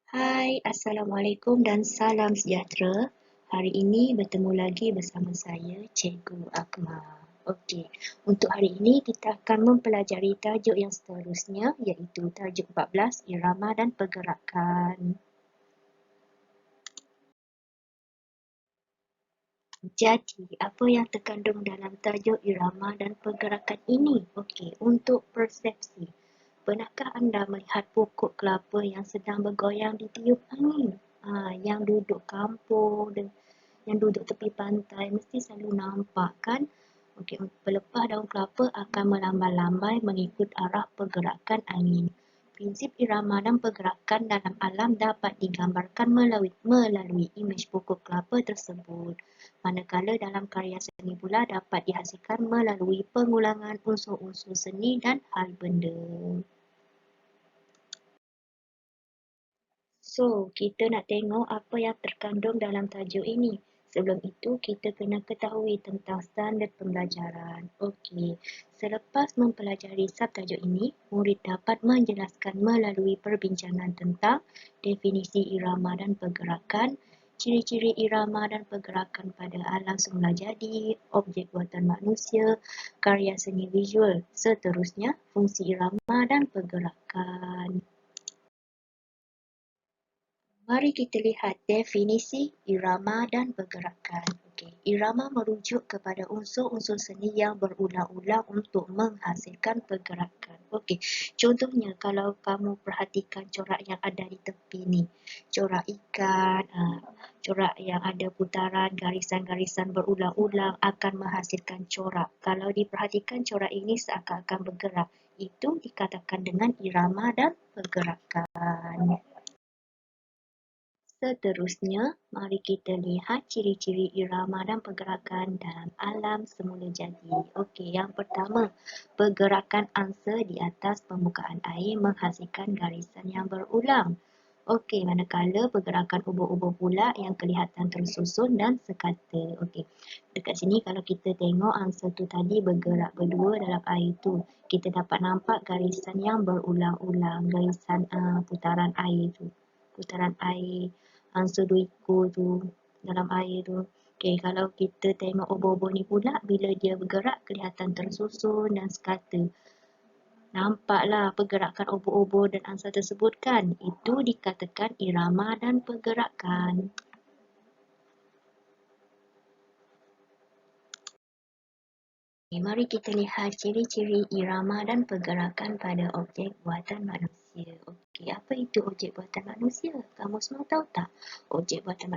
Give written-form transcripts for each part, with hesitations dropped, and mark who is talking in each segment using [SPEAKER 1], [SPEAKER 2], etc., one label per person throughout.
[SPEAKER 1] Hai, Assalamualaikum dan salam sejahtera. Hari ini bertemu lagi bersama saya, Cikgu Akmal. Okey, untuk hari ini kita akan mempelajari tajuk yang seterusnya iaitu tajuk 14, Irama dan Pergerakan. Jadi, apa yang terkandung dalam tajuk irama dan pergerakan ini? Okey, untuk persepsi. Pernahkah anda melihat pokok kelapa yang sedang bergoyang di tiup angin? Yang duduk kampung dan yang duduk tepi pantai mesti selalu nampak kan? Okey, pelepah daun kelapa akan melambai-lambai mengikut arah pergerakan angin. Prinsip irama dan pergerakan dalam alam dapat digambarkan melalui imej pokok kelapa tersebut. Manakala dalam karya seni pula dapat dihasilkan melalui pengulangan unsur-unsur seni dan hal benda. So, kita nak tengok apa yang terkandung dalam tajuk ini. Sebelum itu, kita kena ketahui tentang standard pembelajaran. Okey, selepas mempelajari subtajuk ini, murid dapat menjelaskan melalui perbincangan tentang definisi irama dan pergerakan, ciri-ciri irama dan pergerakan pada alam semula jadi, objek buatan manusia, karya seni visual, seterusnya fungsi irama dan pergerakan. Mari kita lihat definisi irama dan pergerakan. Okey, irama merujuk kepada unsur-unsur seni yang berulang-ulang untuk menghasilkan pergerakan. Okey, contohnya kalau kamu perhatikan corak yang ada di tepi ni, corak ikan, corak yang ada putaran garisan-garisan berulang-ulang akan menghasilkan corak. Kalau diperhatikan corak ini seakan-akan bergerak, itu dikatakan dengan irama dan pergerakan. Seterusnya, mari kita lihat ciri-ciri irama dan pergerakan dalam alam semula jadi. Okey, yang pertama, pergerakan angsa di atas permukaan air menghasilkan garisan yang berulang. Okey, manakala pergerakan ubur-ubur pula yang kelihatan tersusun dan sekata. Okey, dekat sini kalau kita tengok angsa tu tadi bergerak berdua dalam air tu, kita dapat nampak garisan yang berulang-ulang, garisan putaran air tu. Putaran air angsa dua ekor tu dalam air tu. Okey, kalau kita tengok ubur-ubur ni pula, bila dia bergerak kelihatan tersusun dan sekata. Nampaklah pergerakan ubur-ubur dan angsa tersebut kan? Itu dikatakan irama dan pergerakan. Okay, mari kita lihat ciri-ciri irama dan pergerakan pada objek buatan manusia. Okey, apa itu objek buatan manusia? Kamu semua tahu tak? Objek buatan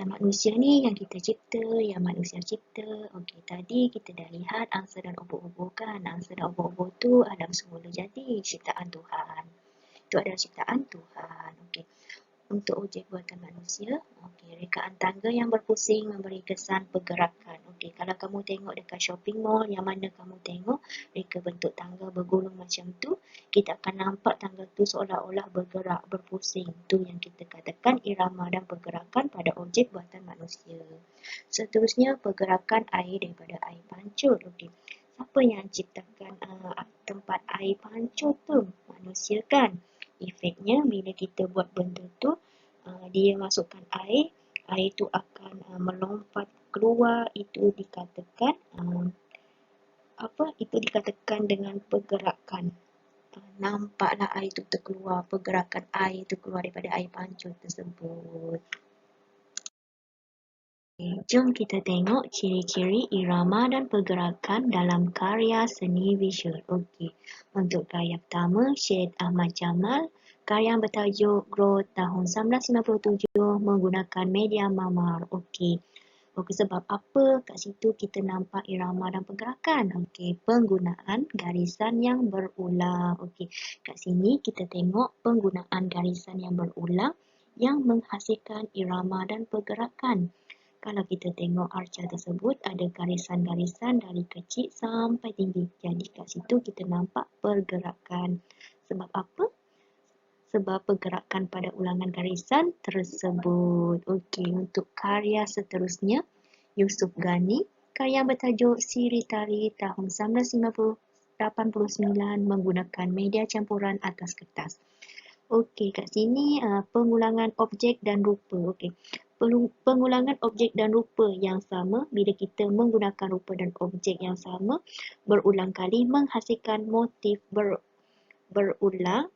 [SPEAKER 1] manusia ni yang kita cipta, yang manusia cipta. Okey, tadi kita dah lihat angsa dan ubur-ubur kan? Angsa dan ubur-ubur tu alam semula jadi, ciptaan Tuhan. Itu adalah ciptaan Tuhan. Okey. Untuk objek buatan manusia, okey, rekaan tangga yang berpusing memberi kesan pergerakan. Okey, kalau kamu tengok dekat shopping mall, yang mana kamu tengok reka bentuk tangga bergulung macam tu, kita akan nampak tangga tu seolah-olah bergerak, berpusing. Tu yang kita katakan irama dan pergerakan pada objek buatan manusia. Seterusnya, pergerakan air daripada air pancut. Okey, siapa yang ciptakan tempat air pancut tu? Manusia kan? Efeknya bila kita buat benda tu, dia masukkan air, air tu akan melompat keluar, itu dikatakan itu dikatakan dengan pergerakan. Nampaklah air tu terkeluar, pergerakan air tu keluar daripada air pancut tersebut. Jom kita tengok ciri-ciri irama dan pergerakan dalam karya seni visual. Okey, untuk karya pertama, Syed Ahmad Jamal, karya yang bertajuk Grow tahun 1997 menggunakan media mamar. Okey, sebab apa kat situ kita nampak irama dan pergerakan? Okey, penggunaan garisan yang berulang. Okey, kat sini kita tengok penggunaan garisan yang berulang yang menghasilkan irama dan pergerakan. Kalau kita tengok arca tersebut, ada garisan-garisan dari kecil sampai tinggi. Jadi kat situ kita nampak pergerakan. Sebab apa? Sebab pergerakan pada ulangan garisan tersebut. Okey, untuk karya seterusnya, Yusuf Ghani, karya bertajuk Siri Tari tahun 1989 menggunakan media campuran atas kertas. Okey, kat sini pengulangan objek dan rupa. Okey. Pengulangan objek dan rupa yang sama bila kita menggunakan rupa dan objek yang sama berulang kali menghasilkan motif berulang,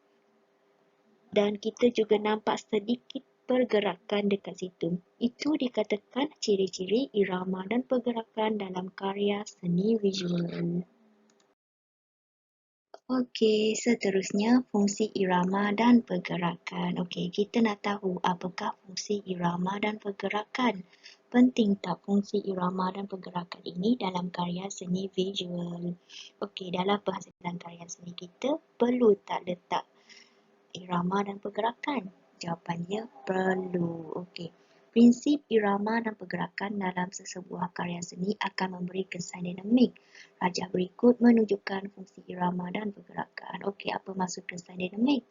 [SPEAKER 1] dan kita juga nampak sedikit pergerakan dekat situ. Itu dikatakan ciri-ciri irama dan pergerakan dalam karya seni visual. Okey, seterusnya fungsi irama dan pergerakan. Okey, kita nak tahu apakah fungsi irama dan pergerakan. Penting tak fungsi irama dan pergerakan ini dalam karya seni visual? Okey, dalam penghasilan karya seni kita, perlu tak letak irama dan pergerakan? Jawapannya perlu. Okey. Prinsip irama dan pergerakan dalam sesebuah karya seni akan memberi kesan dinamik. Rajah berikut menunjukkan fungsi irama dan pergerakan. Okey, apa maksud kesan dinamik?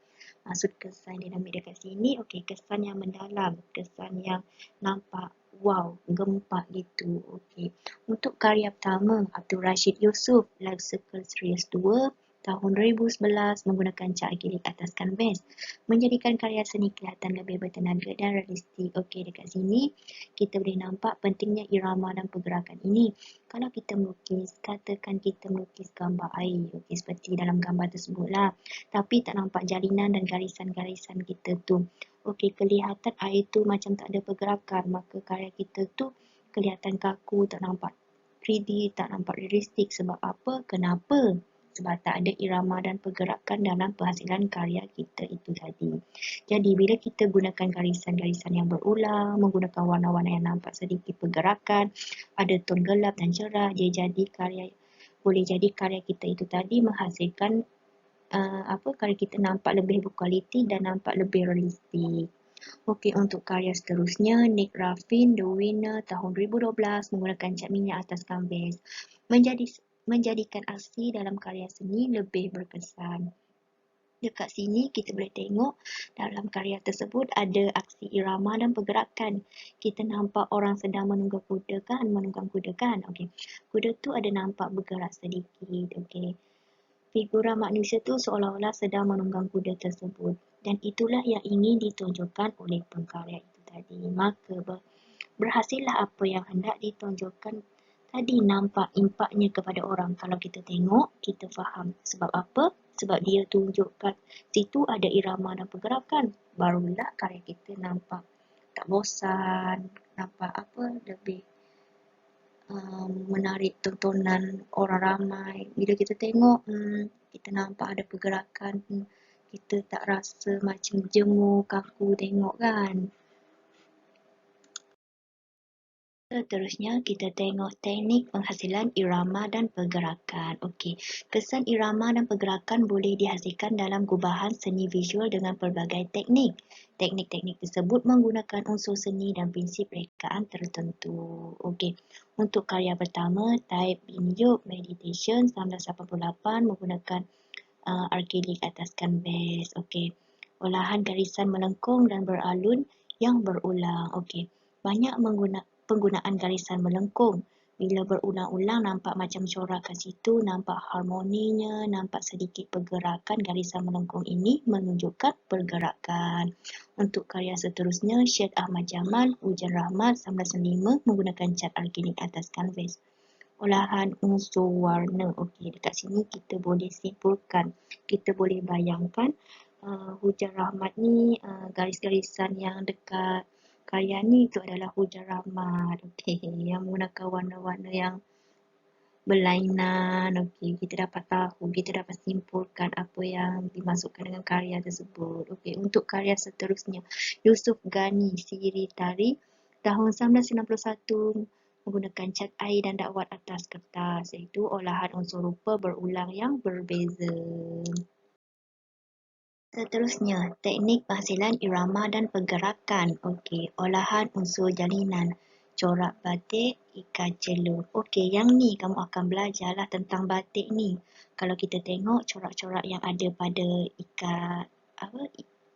[SPEAKER 1] Maksud kesan dinamik dekat sini, okey, kesan yang mendalam, kesan yang nampak wow, gempak gitu. Okey. Untuk karya pertama, Abdul Rashid Yusof, Life Circle Series 2, tahun 2011 menggunakan cat akrilik atas kanvas, menjadikan karya seni kelihatan lebih bertenaga dan realistik. Okey, dekat sini kita boleh nampak pentingnya irama dan pergerakan ini. Kalau kita melukis, katakan kita melukis gambar air, okey, seperti dalam gambar tersebut lah, tapi tak nampak jalinan dan garisan-garisan kita tu. Okey, kelihatan air tu macam tak ada pergerakan, maka karya kita tu kelihatan kaku, tak nampak 3D, tak nampak realistik. Sebab apa? Kenapa? Sebab tak ada irama dan pergerakan dalam penghasilan karya kita itu tadi. Jadi bila kita gunakan garisan-garisan yang berulang, menggunakan warna-warna yang nampak sedikit pergerakan, ada ton gelap dan cerah, boleh jadi karya kita itu tadi menghasilkan karya kita nampak lebih berkualiti dan nampak lebih realistik. Okey, untuk karya seterusnya, Nick Raffin, The Winner, tahun 2012 menggunakan cat minyak atas kanvas, menjadikan aksi dalam karya seni lebih berkesan. Dekat sini kita boleh tengok dalam karya tersebut ada aksi irama dan pergerakan. Kita nampak orang sedang menunggang kuda kan? Okey. Kuda tu ada nampak bergerak sedikit, okey. Figura manusia tu seolah-olah sedang menunggang kuda tersebut, dan itulah yang ingin ditunjukkan oleh pengkarya itu tadi. Maka berhasillah apa yang hendak ditonjolkan tadi, nampak impaknya kepada orang. Kalau kita tengok, kita faham. Sebab apa? Sebab dia tunjukkan situ ada irama dan pergerakan. Barulah karya kita nampak tak bosan, nampak lebih menarik tontonan orang ramai. Bila kita tengok, kita nampak ada pergerakan, kita tak rasa macam jemu, kaku tengok kan. Seterusnya kita tengok teknik penghasilan irama dan pergerakan. Okey, kesan irama dan pergerakan boleh dihasilkan dalam gubahan seni visual dengan pelbagai teknik. Teknik-teknik tersebut menggunakan unsur seni dan prinsip rekaan tertentu. Okey, untuk karya pertama, Taib bin Yub Meditation 1988 menggunakan akrilik atas kanvas. Okey, olahan garisan melengkung dan beralun yang berulang. Okey, banyak penggunaan garisan melengkung. Bila berulang-ulang nampak macam corak kat situ, nampak harmoninya, nampak sedikit pergerakan garisan melengkung ini menunjukkan pergerakan. Untuk karya seterusnya, Syed Ahmad Jamal, Hujan Rahmat 1995 menggunakan cat akrilik atas kanvas. Olahan unsur warna. Okey, dekat sini kita boleh simpulkan, kita boleh bayangkan hujan rahmat ni, garis-garisan yang dekat karya ni itu adalah hujan rahmat. Okey, yang menggunakan warna-warna yang berlainan. Okey, kita dapat tahu, kita dapat simpulkan apa yang dimasukkan dengan karya tersebut. Okey, untuk karya seterusnya, Yusuf Ghani, Siri Tari, tahun 1991 menggunakan cat air dan dakwat atas kertas, iaitu olahan unsur rupa berulang yang berbeza. Seterusnya, teknik penghasilan irama dan pergerakan. Okey, olahan unsur jalinan, corak batik, ikat celur. Okey, yang ni kamu akan belajarlah tentang batik ni. Kalau kita tengok corak-corak yang ada pada ikat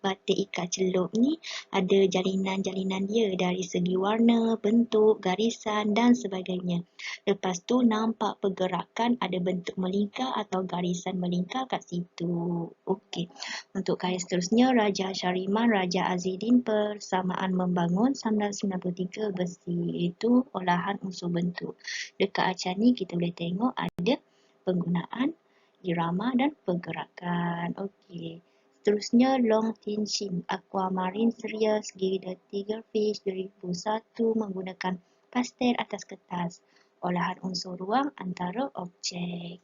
[SPEAKER 1] batik ikat celup ni ada jalinan-jalinan dia dari segi warna, bentuk, garisan dan sebagainya. Lepas tu nampak pergerakan ada bentuk melingkar atau garisan melingkar kat situ. Okey. Untuk kaya seterusnya, Raja Syariman, Raja Azidin persamaan membangun 1993 besi, iaitu olahan unsur bentuk. Dekat acar ni kita boleh tengok ada penggunaan irama dan pergerakan. Okey. Seterusnya Long Tin Shin Aquamarine Series Gilded Tigerfish 2001 menggunakan pastel atas kertas. Olahan unsur ruang antara objek.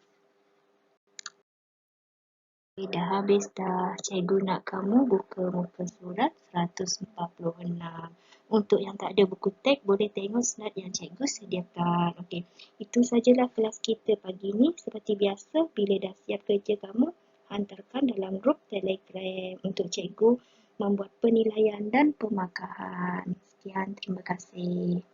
[SPEAKER 1] Dah habis dah. Cikgu nak kamu buka muka surat 146. Untuk yang tak ada buku teks, boleh tengok slide yang cikgu sediakan. Okey, itu sajalah kelas kita pagi ni. Seperti biasa, bila dah siap kerja kamu, hantarkan dalam grup Telegram untuk cikgu membuat penilaian dan pemakahan. Sekian, terima kasih.